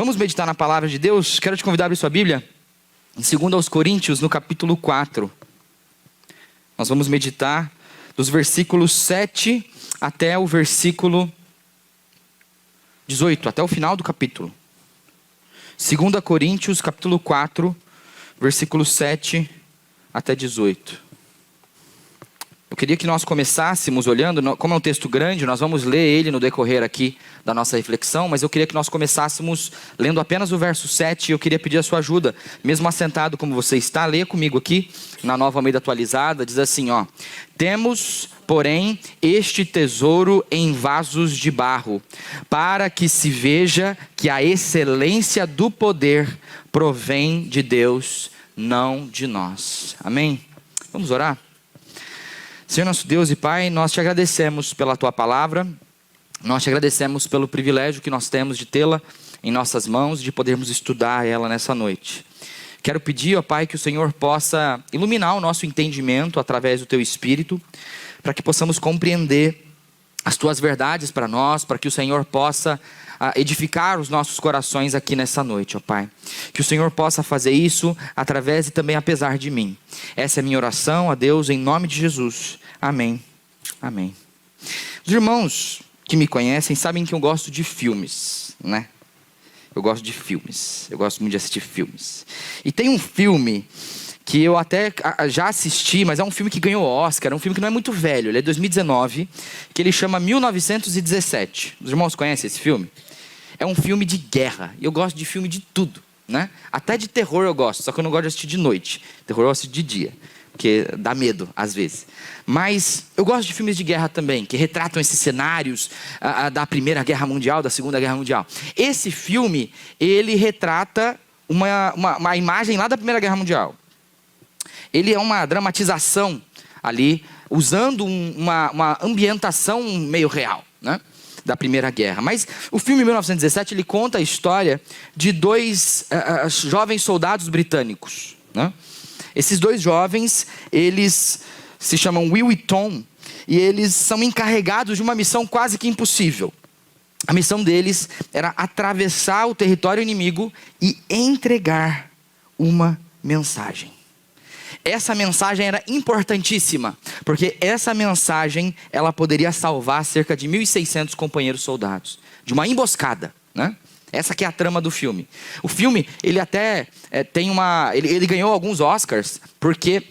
Vamos meditar na palavra de Deus? Quero te convidar a abrir sua Bíblia em 2 Coríntios, no capítulo 4. Nós vamos meditar dos versículos 7 até o versículo 18, até o final do capítulo. 2 Coríntios, capítulo 4, versículos 7 até 18. Eu queria que nós começássemos olhando, como é um texto grande, nós vamos ler ele no decorrer aqui da nossa reflexão, mas eu queria que nós começássemos lendo apenas o verso 7, e eu queria pedir a sua ajuda, mesmo assentado como você está, leia comigo aqui, na Nova Almeida Atualizada, diz assim, temos, porém, este tesouro em vasos de barro, para que se veja que a excelência do poder provém de Deus, não de nós. Amém? Vamos orar? Senhor nosso Deus e Pai, nós te agradecemos pela Tua palavra, nós te agradecemos pelo privilégio que nós temos de tê-la em nossas mãos, de podermos estudar ela nessa noite. Quero pedir, ó Pai, que o Senhor possa iluminar o nosso entendimento através do Teu Espírito, para que possamos compreender as Tuas verdades para nós, para que o Senhor possa edificar os nossos corações aqui nessa noite, ó Pai. Que o Senhor possa fazer isso através e também apesar de mim. Essa é a minha oração a Deus em nome de Jesus. Amém. Amém. Os irmãos que me conhecem sabem que eu gosto de filmes, né? Eu gosto de filmes. Eu gosto muito de assistir filmes. E tem um filme que eu até já assisti, mas é um filme que ganhou Oscar, é um filme que não é muito velho, ele é de 2019, que ele chama 1917. Os irmãos conhecem esse filme? É um filme de guerra, e eu gosto de filme de tudo, né? Até de terror eu gosto, só que eu não gosto de assistir de noite. Terror eu assisto de dia, porque dá medo às vezes. Mas eu gosto de filmes de guerra também, que retratam esses cenários da Primeira Guerra Mundial, da Segunda Guerra Mundial. Esse filme, ele retrata uma imagem lá da Primeira Guerra Mundial. Ele é uma dramatização ali, usando uma ambientação meio real, né? Da Primeira Guerra. Mas o filme 1917, ele conta a história de dois jovens soldados britânicos, né? Esses dois jovens, eles se chamam Will e Tom, e eles são encarregados de uma missão quase que impossível. A missão deles era atravessar o território inimigo e entregar uma mensagem. Essa mensagem era importantíssima, porque essa mensagem, ela poderia salvar cerca de 1.600 companheiros soldados, de uma emboscada, né? Essa que é a trama do filme. O filme, ele até ele ganhou alguns Oscars, porque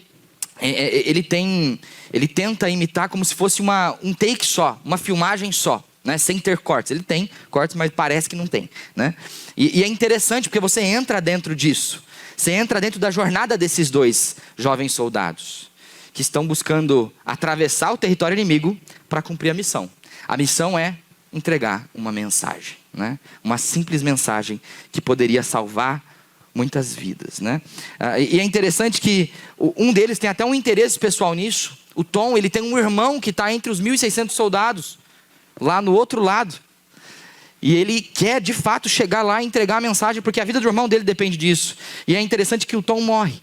ele tenta imitar como se fosse um take só, uma filmagem só, né? Sem ter cortes. Ele tem cortes, mas parece que não tem, né? E é interessante, porque você entra dentro disso. Você entra dentro da jornada desses dois jovens soldados, que estão buscando atravessar o território inimigo para cumprir a missão. A missão é entregar uma mensagem, né? Uma simples mensagem que poderia salvar muitas vidas, né? E é interessante que um deles tem até um interesse pessoal nisso. O Tom, ele tem um irmão que está entre os 1.600 soldados, lá no outro lado. E ele quer, de fato, chegar lá e entregar a mensagem, porque a vida do irmão dele depende disso. E é interessante que o Tom morre.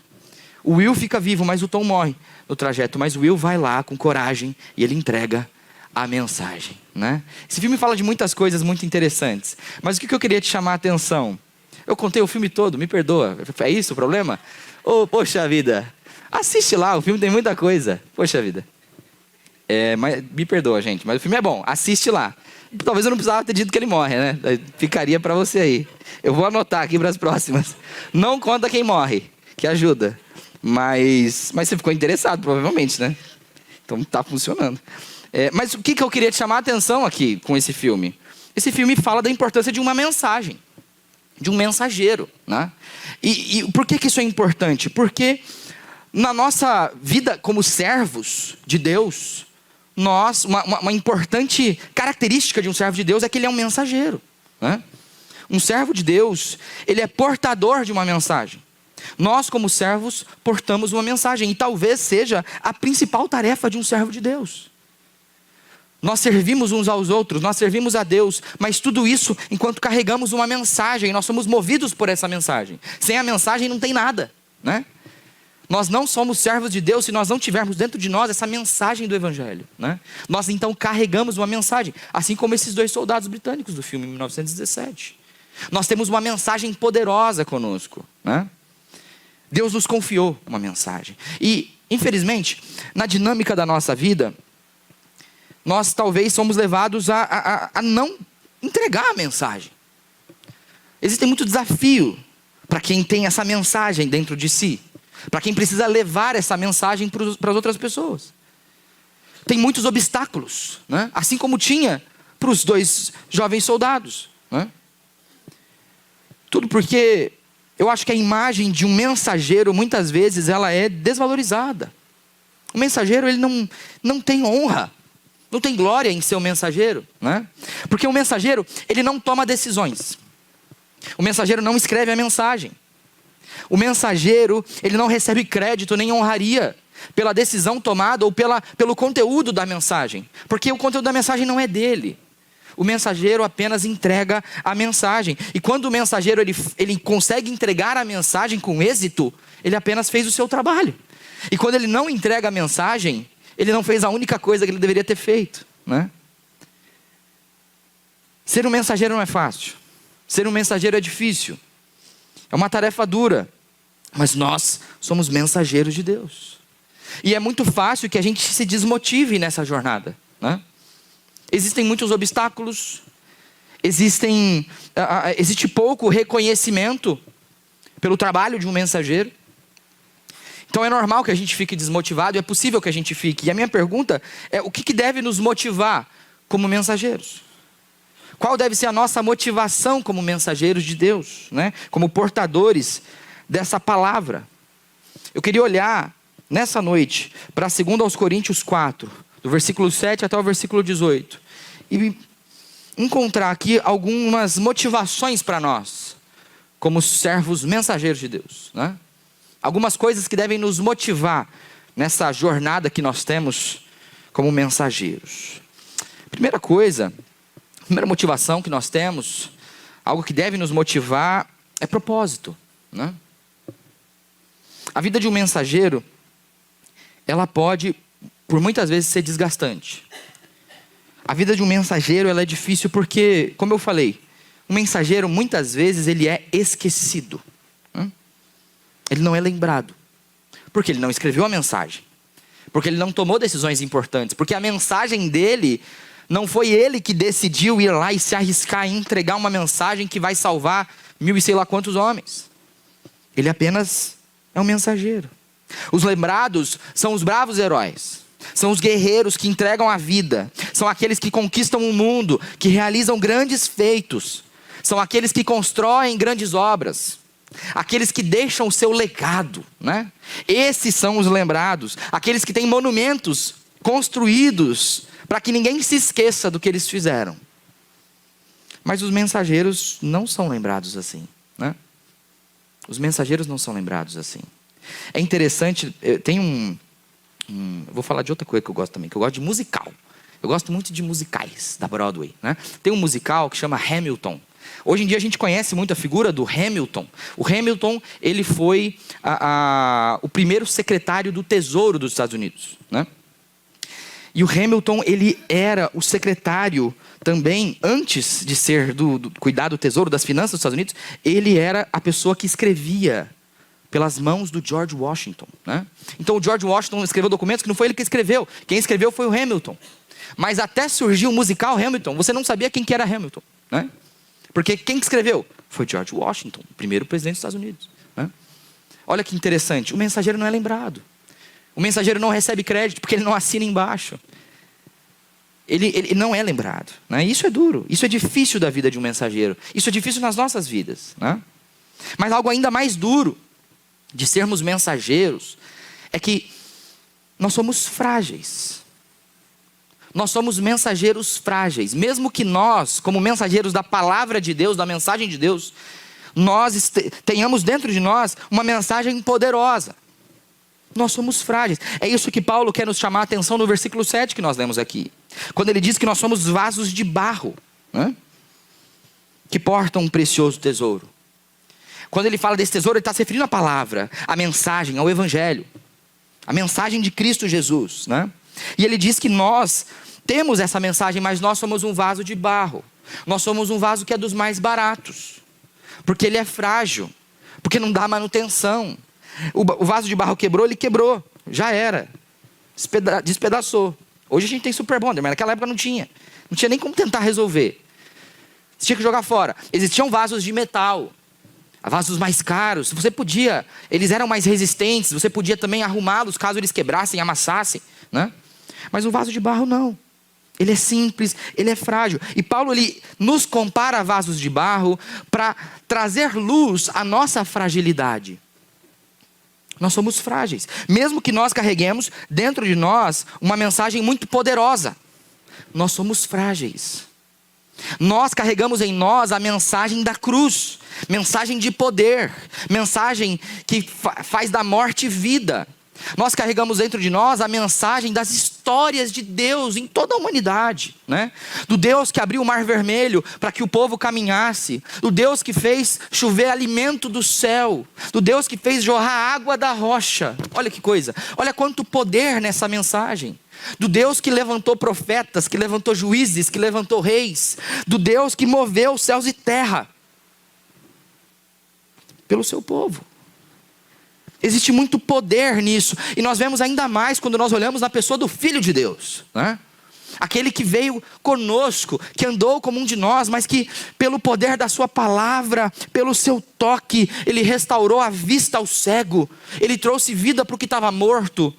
O Will fica vivo, mas o Tom morre no trajeto. Mas o Will vai lá com coragem e ele entrega a mensagem, né? Esse filme fala de muitas coisas muito interessantes. Mas o que eu queria te chamar a atenção? Eu contei o filme todo, me perdoa. É isso o problema? Poxa vida. Assiste lá, o filme tem muita coisa. Poxa vida. Mas me perdoa, gente, mas o filme é bom. Assiste lá. Talvez eu não precisava ter dito que ele morre, né? Ficaria para você aí. Eu vou anotar aqui para as próximas. Não conta quem morre, que ajuda. Mas você ficou interessado, provavelmente, né? Então tá funcionando. Mas o que eu queria te chamar a atenção aqui com esse filme? Esse filme fala da importância de uma mensagem, de um mensageiro, né? E por que isso é importante? Porque na nossa vida como servos de Deus, uma importante característica de um servo de Deus é que ele é um mensageiro, né? Um servo de Deus, ele é portador de uma mensagem. Nós, como servos, portamos uma mensagem, e talvez seja a principal tarefa de um servo de Deus. Nós servimos uns aos outros, nós servimos a Deus, mas tudo isso enquanto carregamos uma mensagem, nós somos movidos por essa mensagem. Sem a mensagem não tem nada, né? Nós não somos servos de Deus se nós não tivermos dentro de nós essa mensagem do Evangelho, né? Nós então carregamos uma mensagem, assim como esses dois soldados britânicos do filme 1917. Nós temos uma mensagem poderosa conosco, né? Deus nos confiou uma mensagem. E, infelizmente, na dinâmica da nossa vida, nós talvez somos levados a não entregar a mensagem. Existe muito desafio para quem tem essa mensagem dentro de si, para quem precisa levar essa mensagem para as outras pessoas. Tem muitos obstáculos, né? Assim como tinha para os 2 jovens soldados, né? Tudo porque eu acho que a imagem de um mensageiro, muitas vezes, ela é desvalorizada. O mensageiro, ele não tem honra, não tem glória em ser um mensageiro, né? Porque o mensageiro, ele não toma decisões. O mensageiro não escreve a mensagem. O mensageiro, ele não recebe crédito nem honraria pela decisão tomada ou pelo conteúdo da mensagem. Porque o conteúdo da mensagem não é dele. O mensageiro apenas entrega a mensagem. E quando o mensageiro ele consegue entregar a mensagem com êxito, ele apenas fez o seu trabalho. E quando ele não entrega a mensagem, ele não fez a única coisa que ele deveria ter feito, né? Ser um mensageiro não é fácil. Ser um mensageiro é difícil. É uma tarefa dura. Mas nós somos mensageiros de Deus. E é muito fácil que a gente se desmotive nessa jornada, né? Existem muitos obstáculos. Existe pouco reconhecimento pelo trabalho de um mensageiro. Então é normal que a gente fique desmotivado. É possível que a gente fique. E a minha pergunta é: o que deve nos motivar como mensageiros? Qual deve ser a nossa motivação como mensageiros de Deus, né? Como portadores dessa palavra? Eu queria olhar nessa noite para 2 Coríntios 4, do versículo 7 até o versículo 18, e encontrar aqui algumas motivações para nós, como servos mensageiros de Deus, né? Algumas coisas que devem nos motivar nessa jornada que nós temos como mensageiros. Primeira motivação que nós temos, algo que deve nos motivar, é propósito, né? A vida de um mensageiro, ela pode, por muitas vezes, ser desgastante. A vida de um mensageiro, ela é difícil porque, como eu falei, um mensageiro, muitas vezes, ele é esquecido, né? Ele não é lembrado, porque ele não escreveu a mensagem, porque ele não tomou decisões importantes, porque a mensagem dele, não foi ele que decidiu ir lá e se arriscar em entregar uma mensagem que vai salvar 1000 e sei lá quantos homens. Ele apenas é um mensageiro. Os lembrados são os bravos heróis. São os guerreiros que entregam a vida. São aqueles que conquistam o mundo, que realizam grandes feitos. São aqueles que constroem grandes obras. Aqueles que deixam o seu legado, né? Esses são os lembrados. Aqueles que têm monumentos construídos para que ninguém se esqueça do que eles fizeram. Mas os mensageiros não são lembrados assim, né? Os mensageiros não são lembrados assim. É interessante, tem vou falar de outra coisa que eu gosto também, que eu gosto de musical. Eu gosto muito de musicais da Broadway, né? Tem um musical que chama Hamilton. Hoje em dia a gente conhece muito a figura do Hamilton. O Hamilton, ele foi o primeiro secretário do Tesouro dos Estados Unidos, né? E o Hamilton, ele era o secretário também, antes de ser do cuidar do tesouro, das finanças dos Estados Unidos, ele era a pessoa que escrevia pelas mãos do George Washington, né? Então o George Washington escreveu documentos que não foi ele que escreveu. Quem escreveu foi o Hamilton. Mas até surgiu o musical Hamilton, você não sabia quem que era Hamilton, né? Porque quem que escreveu? Foi George Washington, o primeiro presidente dos Estados Unidos, né? Olha que interessante, o mensageiro não é lembrado. O mensageiro não recebe crédito porque ele não assina embaixo. Ele não é lembrado, né? Isso é duro, isso é difícil da vida de um mensageiro. Isso é difícil nas nossas vidas, né? Mas algo ainda mais duro de sermos mensageiros é que nós somos frágeis. Nós somos mensageiros frágeis. Mesmo que nós, como mensageiros da palavra de Deus, da mensagem de Deus, nós tenhamos dentro de nós uma mensagem poderosa, nós somos frágeis. É isso que Paulo quer nos chamar a atenção no versículo 7 que nós lemos aqui. Quando ele diz que nós somos vasos de barro, né? Que portam um precioso tesouro. Quando ele fala desse tesouro, ele está se referindo à palavra, à mensagem, ao evangelho. A mensagem de Cristo Jesus, né? E ele diz que nós temos essa mensagem, mas nós somos um vaso de barro. Nós somos um vaso que é dos mais baratos. porque ele é frágil, porque não dá manutenção. O vaso de barro quebrou, ele quebrou, já era, despedaçou. Hoje a gente tem super bonder, mas naquela época não tinha nem como tentar resolver. Você tinha que jogar fora. Existiam vasos de metal, vasos mais caros, você podia, eles eram mais resistentes, você podia também arrumá-los caso eles quebrassem, amassassem, né? Mas o vaso de barro não. Ele é simples, ele é frágil. E Paulo, ele nos compara a vasos de barro para trazer luz à nossa fragilidade. Nós somos frágeis. Mesmo que nós carreguemos dentro de nós uma mensagem muito poderosa, nós somos frágeis. Nós carregamos em nós a mensagem da cruz, mensagem de poder, mensagem que faz da morte vida. Nós carregamos dentro de nós a mensagem das histórias de Deus em toda a humanidade, né? Do Deus que abriu o mar vermelho para que o povo caminhasse, do Deus que fez chover alimento do céu, do Deus que fez jorrar água da rocha. Olha que coisa, olha quanto poder nessa mensagem. Do Deus que levantou profetas, que levantou juízes, que levantou reis, do Deus que moveu céus e terra pelo seu povo. Existe muito poder nisso, e nós vemos ainda mais quando nós olhamos na pessoa do Filho de Deus, né? Aquele que veio conosco, que andou como um de nós, mas que pelo poder da sua palavra, pelo seu toque, ele restaurou a vista ao cego, ele trouxe vida para o que estava morto,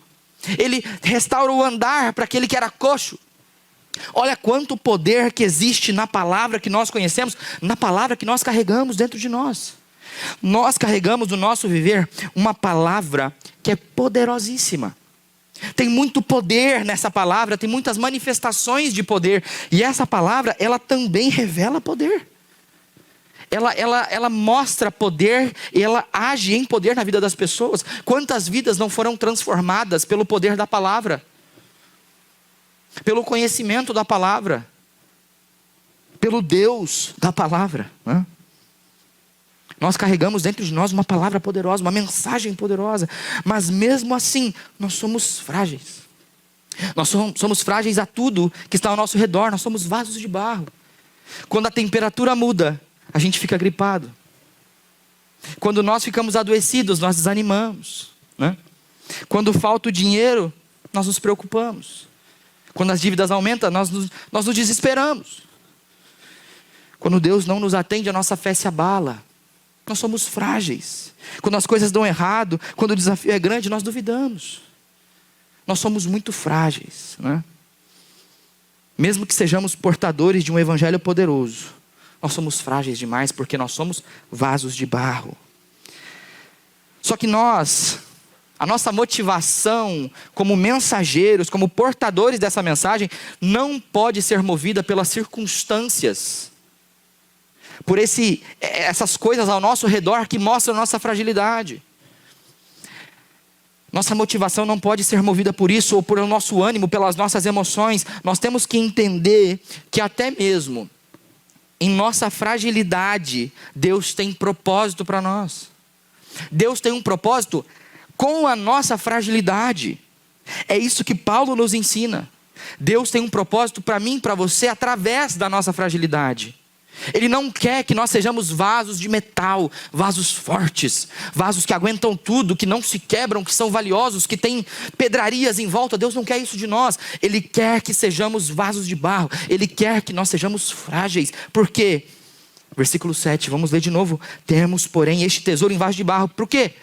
ele restaurou o andar para aquele que era coxo. Olha quanto poder que existe na palavra que nós conhecemos, na palavra que nós carregamos dentro de nós. Nós carregamos no nosso viver uma palavra que é poderosíssima. Tem muito poder nessa palavra, tem muitas manifestações de poder. E essa palavra, ela também revela poder. Ela mostra poder e ela age em poder na vida das pessoas. Quantas vidas não foram transformadas pelo poder da palavra? Pelo conhecimento da palavra? Pelo Deus da palavra, né? Nós carregamos dentro de nós uma palavra poderosa, uma mensagem poderosa, mas mesmo assim, nós somos frágeis. Nós somos frágeis a tudo que está ao nosso redor, nós somos vasos de barro. Quando a temperatura muda, a gente fica gripado. Quando nós ficamos adoecidos, nós desanimamos, né? Quando falta o dinheiro, nós nos preocupamos. Quando as dívidas aumentam, nós nos desesperamos. Quando Deus não nos atende, a nossa fé se abala. Nós somos frágeis. Quando as coisas dão errado, quando o desafio é grande, nós duvidamos. Nós somos muito frágeis, né? Mesmo que sejamos portadores de um evangelho poderoso, nós somos frágeis demais porque nós somos vasos de barro. Só que a nossa motivação como mensageiros, como portadores dessa mensagem, não pode ser movida pelas circunstâncias, por essas coisas ao nosso redor que mostram a nossa fragilidade. Nossa motivação não pode ser movida por isso, ou pelo nosso ânimo, pelas nossas emoções. Nós temos que entender que até mesmo em nossa fragilidade, Deus tem propósito para nós. Deus tem um propósito com a nossa fragilidade. É isso que Paulo nos ensina. Deus tem um propósito para mim e para você através da nossa fragilidade. Ele não quer que nós sejamos vasos de metal, vasos fortes, vasos que aguentam tudo, que não se quebram, que são valiosos, que têm pedrarias em volta. Deus não quer isso de nós. Ele quer que sejamos vasos de barro. Ele quer que nós sejamos frágeis. Por quê? Versículo 7, vamos ler de novo. Temos, porém, este tesouro em vaso de barro. Por quê?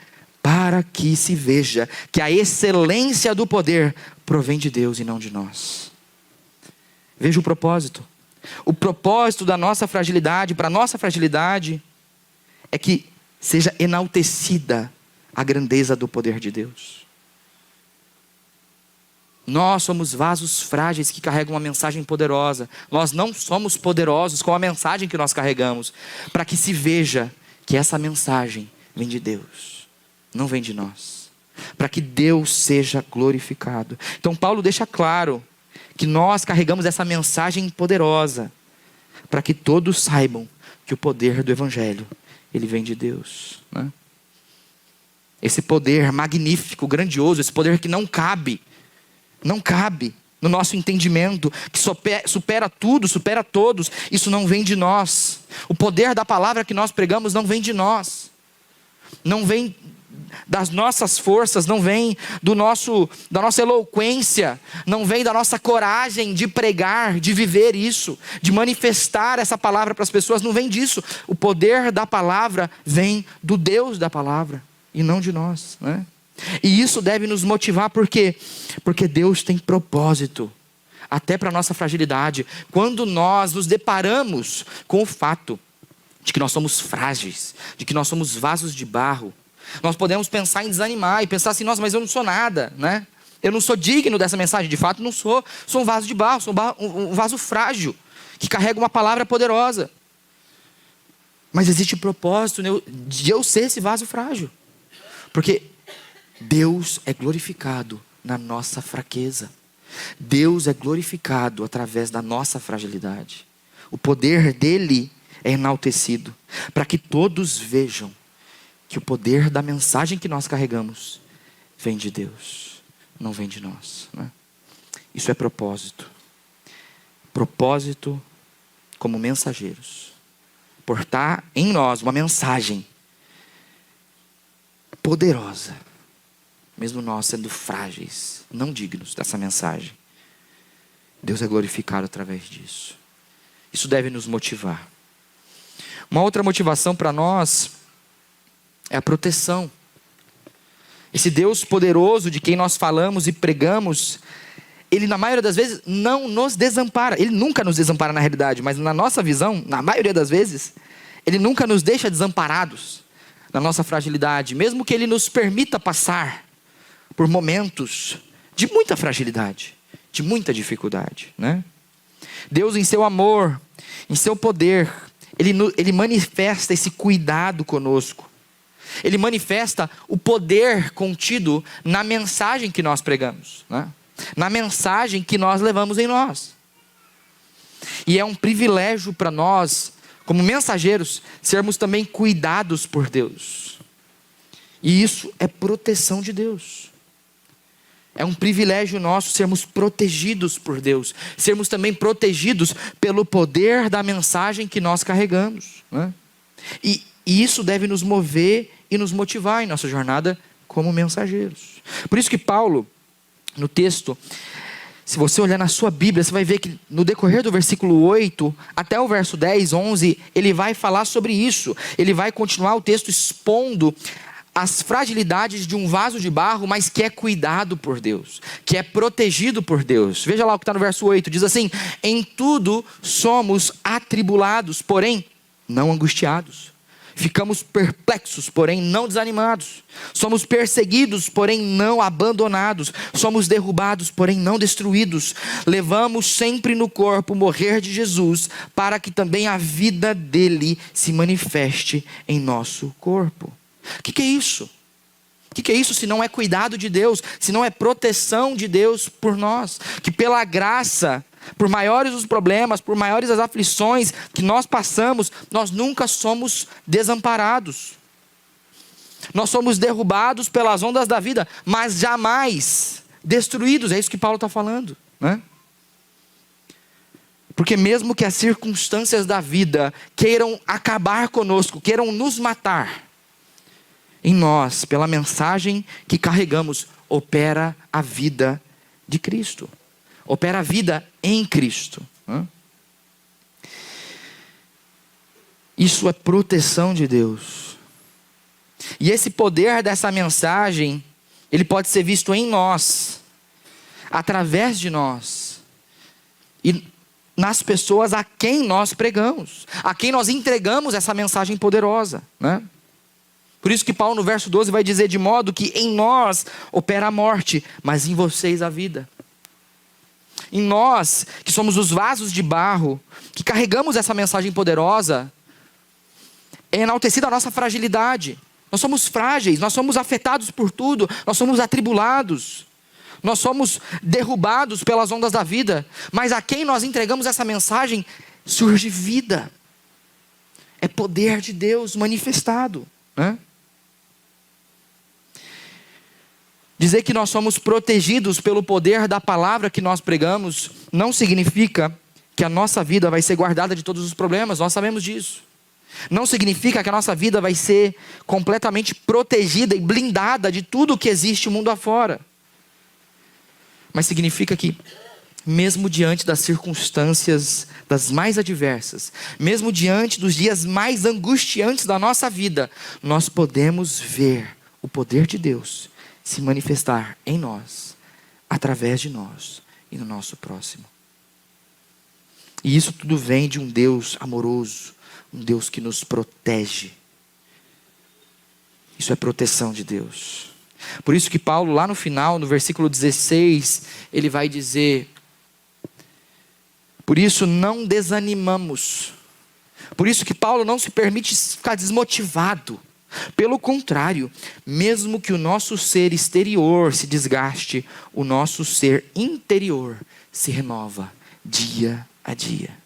Para que se veja que a excelência do poder provém de Deus e não de nós. Veja o propósito. O propósito da nossa fragilidade, para a nossa fragilidade, é que seja enaltecida a grandeza do poder de Deus. Nós somos vasos frágeis que carregam uma mensagem poderosa. Nós não somos poderosos com a mensagem que nós carregamos, para que se veja que essa mensagem vem de Deus, não vem de nós. Para que Deus seja glorificado. Então Paulo deixa claro que nós carregamos essa mensagem poderosa, para que todos saibam que o poder do Evangelho, ele vem de Deus, né? Esse poder magnífico, grandioso, esse poder que não cabe no nosso entendimento, que supera tudo, supera todos. Isso não vem de nós. O poder da palavra que nós pregamos não vem de nós. Não vem das nossas forças, não vem da nossa eloquência, não vem da nossa coragem de pregar, de viver isso, de manifestar essa palavra para as pessoas, não vem disso. O poder da palavra vem do Deus da palavra e não de nós, né? E isso deve nos motivar, por quê? Porque Deus tem propósito, até para a nossa fragilidade. Quando nós nos deparamos com o fato de que nós somos frágeis, de que nós somos vasos de barro, nós podemos pensar em desanimar e pensar assim: nossa, mas eu não sou nada, né? Eu não sou digno dessa mensagem. De fato não sou. Sou um vaso de barro, sou um vaso frágil, que carrega uma palavra poderosa. Mas existe propósito de eu ser esse vaso frágil, porque Deus é glorificado na nossa fraqueza. Deus é glorificado através da nossa fragilidade. O poder dele é enaltecido, para que todos vejam que o poder da mensagem que nós carregamos vem de Deus, não vem de nós, né? Isso é propósito. Propósito como mensageiros. Portar em nós uma mensagem poderosa, mesmo nós sendo frágeis, não dignos dessa mensagem. Deus é glorificado através disso. Isso deve nos motivar. Uma outra motivação para nós é a proteção. Esse Deus poderoso de quem nós falamos e pregamos, Ele na maioria das vezes não nos desampara. Ele nunca nos desampara na realidade, mas na nossa visão, na maioria das vezes, Ele nunca nos deixa desamparados na nossa fragilidade, mesmo que Ele nos permita passar por momentos de muita fragilidade, de muita dificuldade, né? Deus, em seu amor, em seu poder, Ele manifesta esse cuidado conosco. Ele manifesta o poder contido na mensagem que nós pregamos, né? Na mensagem que nós levamos em nós. E é um privilégio para nós, como mensageiros, sermos também cuidados por Deus. E isso é proteção de Deus. É um privilégio nosso sermos protegidos por Deus, sermos também protegidos pelo poder da mensagem que nós carregamos, né? E isso deve nos mover e nos motivar em nossa jornada como mensageiros. Por isso que Paulo, no texto, se você olhar na sua Bíblia, você vai ver que no decorrer do versículo 8 até o verso 10, 11, ele vai falar sobre isso. Ele vai continuar o texto expondo as fragilidades de um vaso de barro, mas que é cuidado por Deus, que é protegido por Deus. Veja lá o que está no verso 8, diz assim: em tudo somos atribulados, porém não angustiados. Ficamos perplexos, porém não desanimados. Somos perseguidos, porém não abandonados. Somos derrubados, porém não destruídos. Levamos sempre no corpo o morrer de Jesus, para que também a vida dele se manifeste em nosso corpo. O que é isso? O que é isso se não é cuidado de Deus, se não é proteção de Deus por nós? Que pela graça, por maiores os problemas, por maiores as aflições que nós passamos, nós nunca somos desamparados. Nós somos derrubados pelas ondas da vida, mas jamais destruídos. É isso que Paulo está falando, né? Porque mesmo que as circunstâncias da vida queiram acabar conosco, queiram nos matar, em nós, pela mensagem que carregamos, opera a vida de Cristo. Opera a vida em Cristo. Isso é proteção de Deus. E esse poder dessa mensagem, ele pode ser visto em nós, através de nós, e nas pessoas a quem nós pregamos, a quem nós entregamos essa mensagem poderosa, né? Por isso que Paulo no verso 12 vai dizer: de modo que em nós opera a morte, mas em vocês a vida. Em nós, que somos os vasos de barro, que carregamos essa mensagem poderosa, é enaltecida a nossa fragilidade. Nós somos frágeis, nós somos afetados por tudo, nós somos atribulados, nós somos derrubados pelas ondas da vida, mas a quem nós entregamos essa mensagem, surge vida. É poder de Deus manifestado, né? Dizer que nós somos protegidos pelo poder da palavra que nós pregamos não significa que a nossa vida vai ser guardada de todos os problemas, nós sabemos disso. Não significa que a nossa vida vai ser completamente protegida e blindada de tudo que existe no mundo afora. Mas significa que, mesmo diante das circunstâncias das mais adversas, mesmo diante dos dias mais angustiantes da nossa vida, nós podemos ver o poder de Deus se manifestar em nós, através de nós e no nosso próximo. E isso tudo vem de um Deus amoroso, um Deus que nos protege. Isso é proteção de Deus. Por isso que Paulo, lá no final, no versículo 16, ele vai dizer: por isso não desanimamos. Por isso que Paulo não se permite ficar desmotivado. Pelo contrário, mesmo que o nosso ser exterior se desgaste, o nosso ser interior se renova dia a dia.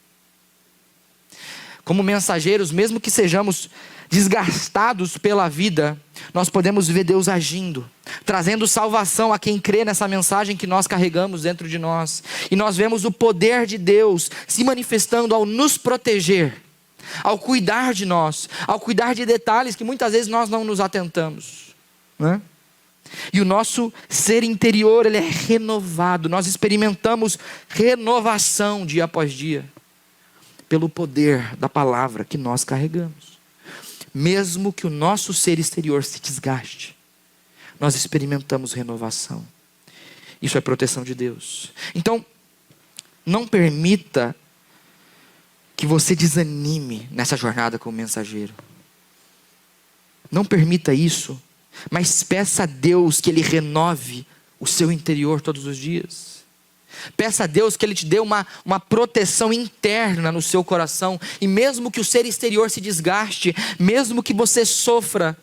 Como mensageiros, mesmo que sejamos desgastados pela vida, nós podemos ver Deus agindo, trazendo salvação a quem crê nessa mensagem que nós carregamos dentro de nós. E nós vemos o poder de Deus se manifestando ao nos proteger, ao cuidar de nós, ao cuidar de detalhes que muitas vezes nós não nos atentamos, né? E o nosso ser interior, ele é renovado. Nós experimentamos renovação dia após dia, pelo poder da palavra que nós carregamos. Mesmo que o nosso ser exterior se desgaste, nós experimentamos renovação. Isso é proteção de Deus. Então, não permita que você desanime nessa jornada como mensageiro. Não permita isso, mas peça a Deus que Ele renove o seu interior todos os dias. Peça a Deus que Ele te dê uma proteção interna no seu coração. E mesmo que o ser exterior se desgaste, mesmo que você sofra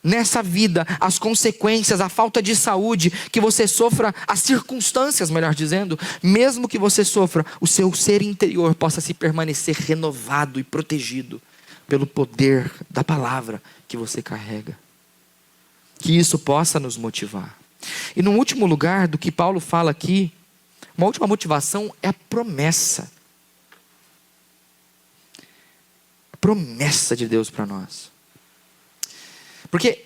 nessa vida as consequências, a falta de saúde, que você sofra as circunstâncias, melhor dizendo, mesmo que você sofra, o seu ser interior possa se permanecer renovado e protegido pelo poder da palavra que você carrega. Que isso possa nos motivar. E no último lugar do que Paulo fala aqui, uma última motivação é a promessa. A promessa de Deus para nós. Porque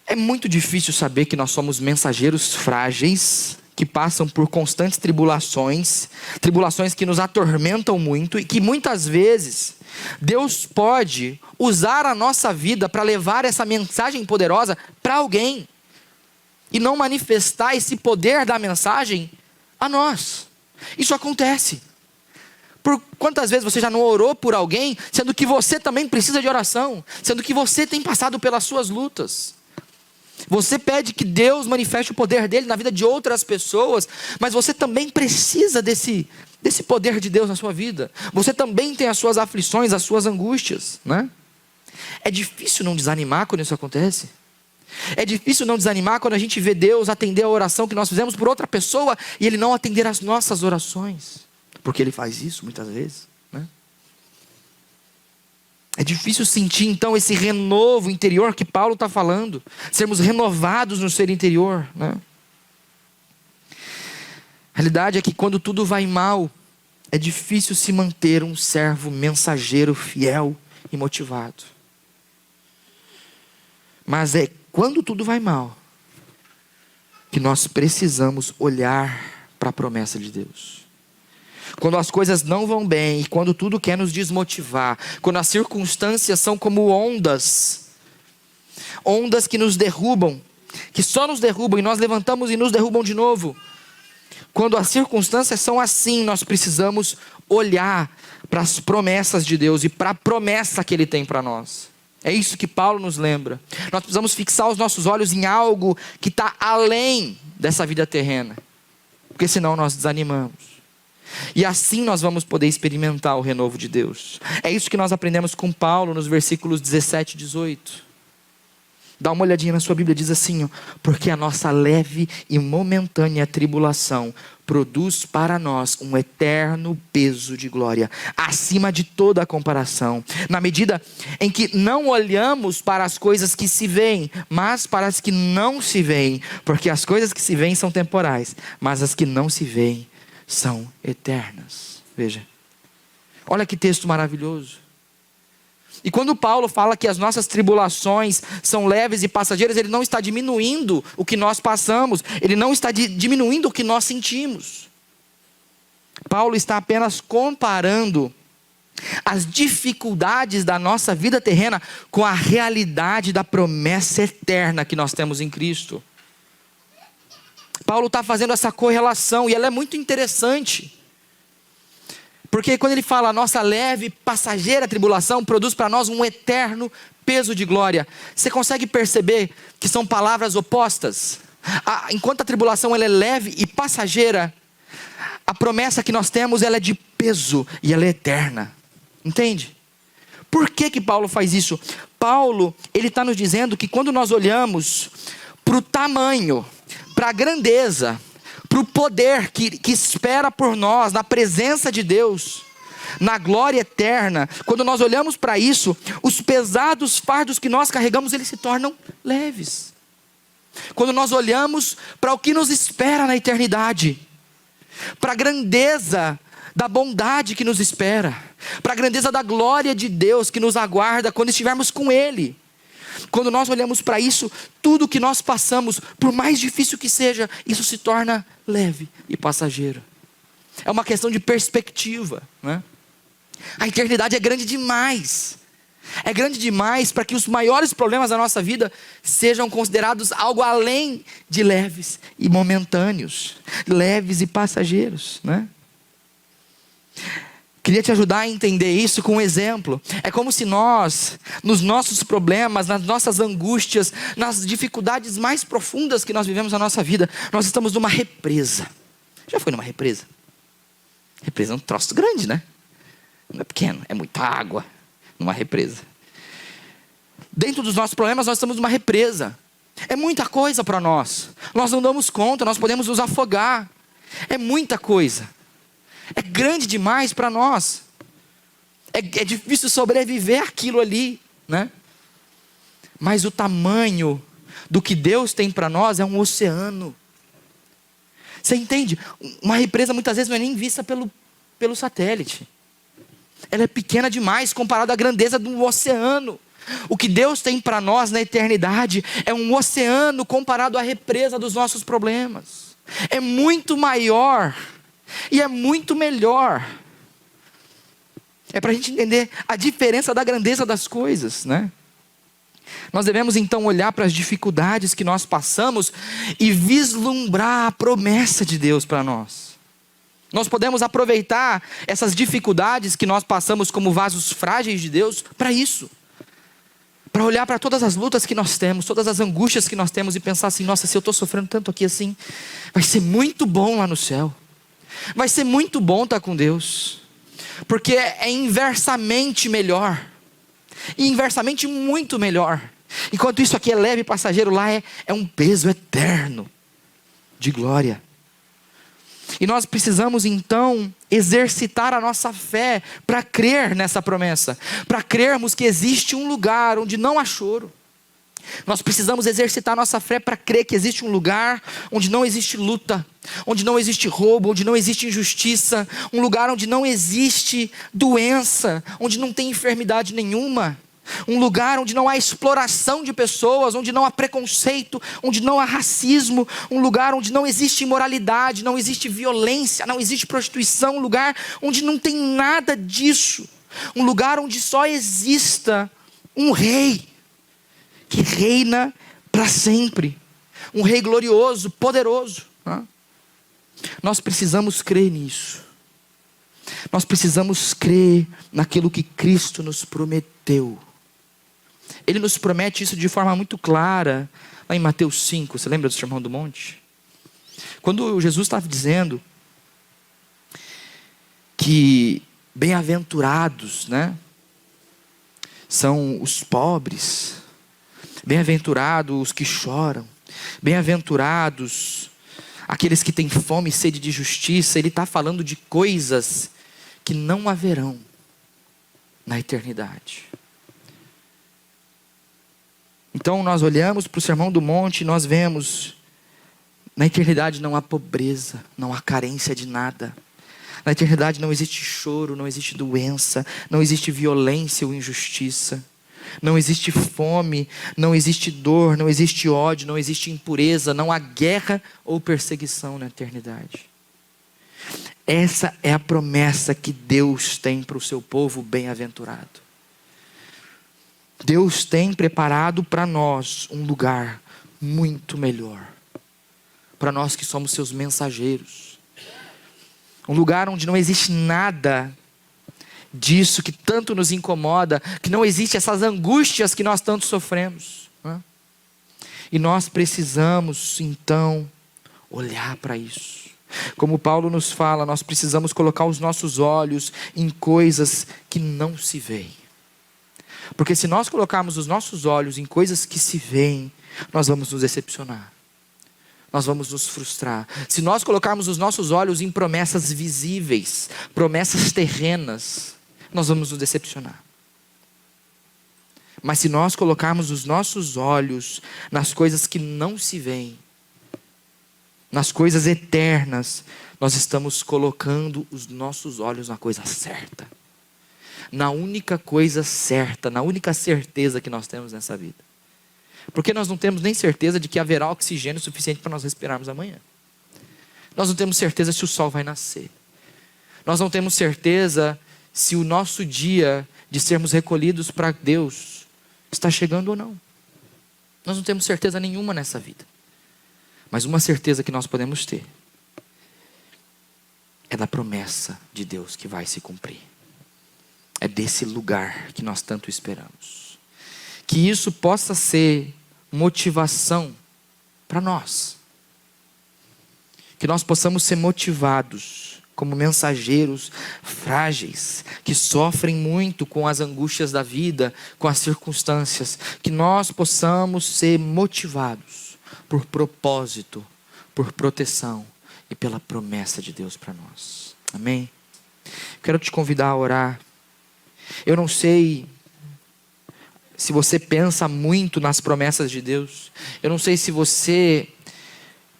é muito difícil saber que nós somos mensageiros frágeis, que passam por constantes tribulações, tribulações que nos atormentam muito e que muitas vezes Deus pode usar a nossa vida para levar essa mensagem poderosa para alguém e não manifestar esse poder da mensagem a nós. Isso acontece. Por quantas vezes você já não orou por alguém, sendo que você também precisa de oração, sendo que você tem passado pelas suas lutas. Você pede que Deus manifeste o poder dele na vida de outras pessoas, mas você também precisa desse poder de Deus na sua vida. Você também tem as suas aflições, as suas angústias, né? É difícil não desanimar quando isso acontece. É difícil não desanimar quando a gente vê Deus atender a oração que nós fizemos por outra pessoa e Ele não atender as nossas orações. Porque Ele faz isso muitas vezes, né? É difícil sentir então esse renovo interior que Paulo está falando. Sermos renovados no ser interior, né? A realidade é que quando tudo vai mal, é difícil se manter um servo mensageiro fiel e motivado. Mas é quando tudo vai mal que nós precisamos olhar para a promessa de Deus. Quando as coisas não vão bem e quando tudo quer nos desmotivar, quando as circunstâncias são como ondas que nos derrubam, que só nos derrubam e nós levantamos e nos derrubam de novo. Quando as circunstâncias são assim, nós precisamos olhar para as promessas de Deus e para a promessa que Ele tem para nós. É isso que Paulo nos lembra. Nós precisamos fixar os nossos olhos em algo que está além dessa vida terrena, porque senão nós desanimamos. E assim nós vamos poder experimentar o renovo de Deus. É isso que nós aprendemos com Paulo nos versículos 17 e 18. Dá uma olhadinha na sua Bíblia, diz assim, ó, porque a nossa leve e momentânea tribulação produz para nós um eterno peso de glória, acima de toda a comparação, na medida em que não olhamos para as coisas que se veem, mas para as que não se veem, porque as coisas que se veem são temporais, mas as que não se veem são eternas. Veja, olha que texto maravilhoso. E quando Paulo fala que as nossas tribulações são leves e passageiras, ele não está diminuindo o que nós passamos, ele não está diminuindo o que nós sentimos. Paulo está apenas comparando as dificuldades da nossa vida terrena com a realidade da promessa eterna que nós temos em Cristo. Paulo está fazendo essa correlação e ela é muito interessante. Porque quando ele fala, a nossa leve e passageira tribulação produz para nós um eterno peso de glória. Você consegue perceber que são palavras opostas? Enquanto a tribulação ela é leve e passageira, a promessa que nós temos ela é de peso e ela é eterna. Entende? Por que Paulo faz isso? Paulo, ele está nos dizendo que quando nós olhamos para o tamanho, para a grandeza, para o poder que espera por nós, na presença de Deus, na glória eterna, quando nós olhamos para isso, os pesados fardos que nós carregamos, eles se tornam leves. Quando nós olhamos para o que nos espera na eternidade, para a grandeza da bondade que nos espera, para a grandeza da glória de Deus que nos aguarda quando estivermos com Ele. Quando nós olhamos para isso, tudo que nós passamos, por mais difícil que seja, isso se torna leve e passageiro. É uma questão de perspectiva, né? A eternidade é grande demais. É grande demais para que os maiores problemas da nossa vida sejam considerados algo além de leves e momentâneos, leves e passageiros, né? Queria te ajudar a entender isso com um exemplo. É como se nós, nos nossos problemas, nas nossas angústias, nas dificuldades mais profundas que nós vivemos na nossa vida, nós estamos numa represa. Já foi numa represa? Represa é um troço grande, né? Não é pequeno, é muita água numa represa. Dentro dos nossos problemas, nós estamos numa represa. É muita coisa para nós. Nós não damos conta, nós podemos nos afogar. É muita coisa. É grande demais para nós. É difícil sobreviver aquilo ali, né? Mas o tamanho do que Deus tem para nós é um oceano. Você entende? Uma represa muitas vezes não é nem vista pelo satélite. Ela é pequena demais comparada à grandeza do oceano. O que Deus tem para nós na eternidade é um oceano comparado à represa dos nossos problemas. É muito maior. E é muito melhor. É para a gente entender a diferença da grandeza das coisas, né? Nós devemos então olhar para as dificuldades que nós passamos e vislumbrar a promessa de Deus para nós. Nós podemos aproveitar essas dificuldades que nós passamos como vasos frágeis de Deus para isso. Para olhar para todas as lutas que nós temos, todas as angústias que nós temos e pensar assim, nossa, se eu estou sofrendo tanto aqui assim, vai ser muito bom lá no céu. Vai ser muito bom estar com Deus, porque é inversamente melhor, e inversamente muito melhor. Enquanto isso aqui é leve e passageiro, lá é um peso eterno de glória. E nós precisamos então exercitar a nossa fé para crer nessa promessa, para crermos que existe um lugar onde não há choro. Nós precisamos exercitar nossa fé para crer que existe um lugar onde não existe luta, onde não existe roubo, onde não existe injustiça, um lugar onde não existe doença, onde não tem enfermidade nenhuma, um lugar onde não há exploração de pessoas, onde não há preconceito, onde não há racismo, um lugar onde não existe imoralidade, não existe violência, não existe prostituição, um lugar onde não tem nada disso, um lugar onde só exista um rei que reina para sempre, um rei glorioso, poderoso. Nós precisamos crer nisso. Nós precisamos crer naquilo que Cristo nos prometeu. Ele nos promete isso de forma muito clara, lá em Mateus 5, você lembra do Sermão do Monte? Quando Jesus estava dizendo que bem-aventurados, né, são os pobres, Bem-aventurados os que choram. Bem-aventurados aqueles que têm fome e sede de justiça. Ele está falando de coisas que não haverão na eternidade. Então nós olhamos para o Sermão do Monte e nós vemos, na eternidade não há pobreza, não há carência de nada. Na eternidade não existe choro, não existe doença, não existe violência ou injustiça. Não existe fome, não existe dor, não existe ódio, não existe impureza, não há guerra ou perseguição na eternidade. Essa é a promessa que Deus tem para o seu povo bem-aventurado. Deus tem preparado para nós um lugar muito melhor. Para nós que somos seus mensageiros. Um lugar onde não existe nada disso que tanto nos incomoda, que não existe essas angústias que nós tanto sofremos, né? E nós precisamos então olhar para isso. Como Paulo nos fala, nós precisamos colocar os nossos olhos em coisas que não se veem. Porque se nós colocarmos os nossos olhos em coisas que se veem, nós vamos nos decepcionar. Nós vamos nos frustrar. Se nós colocarmos os nossos olhos em promessas visíveis, promessas terrenas, nós vamos nos decepcionar. Mas se nós colocarmos os nossos olhos nas coisas que não se veem, nas coisas eternas, nós estamos colocando os nossos olhos na coisa certa. Na única coisa certa, na única certeza que nós temos nessa vida. Porque nós não temos nem certeza de que haverá oxigênio suficiente para nós respirarmos amanhã. Nós não temos certeza se o sol vai nascer. Nós não temos certeza se o nosso dia de sermos recolhidos para Deus está chegando ou não. Nós não temos certeza nenhuma nessa vida. Mas uma certeza que nós podemos ter é da promessa de Deus que vai se cumprir. É desse lugar que nós tanto esperamos. Que isso possa ser motivação para nós. Que nós possamos ser motivados como mensageiros frágeis, que sofrem muito com as angústias da vida, com as circunstâncias. Que nós possamos ser motivados por propósito, por proteção e pela promessa de Deus para nós. Amém? Quero te convidar a orar. Eu não sei se você pensa muito nas promessas de Deus. Eu não sei se você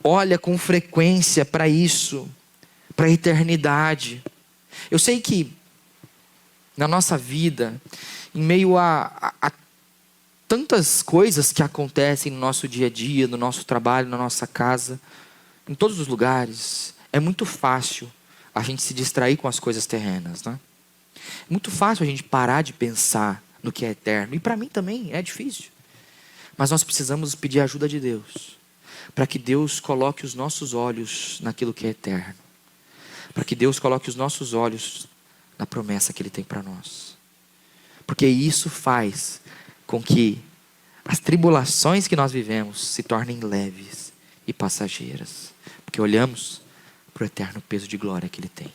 olha com frequência para isso, para a eternidade. Eu sei que na nossa vida, em meio a tantas coisas que acontecem no nosso dia a dia, no nosso trabalho, na nossa casa, em todos os lugares, é muito fácil a gente se distrair com as coisas terrenas, né? É muito fácil a gente parar de pensar no que é eterno. E para mim também é difícil. Mas nós precisamos pedir a ajuda de Deus, para que Deus coloque os nossos olhos naquilo que é eterno. Para que Deus coloque os nossos olhos na promessa que Ele tem para nós. Porque isso faz com que as tribulações que nós vivemos se tornem leves e passageiras. Porque olhamos para o eterno peso de glória que Ele tem.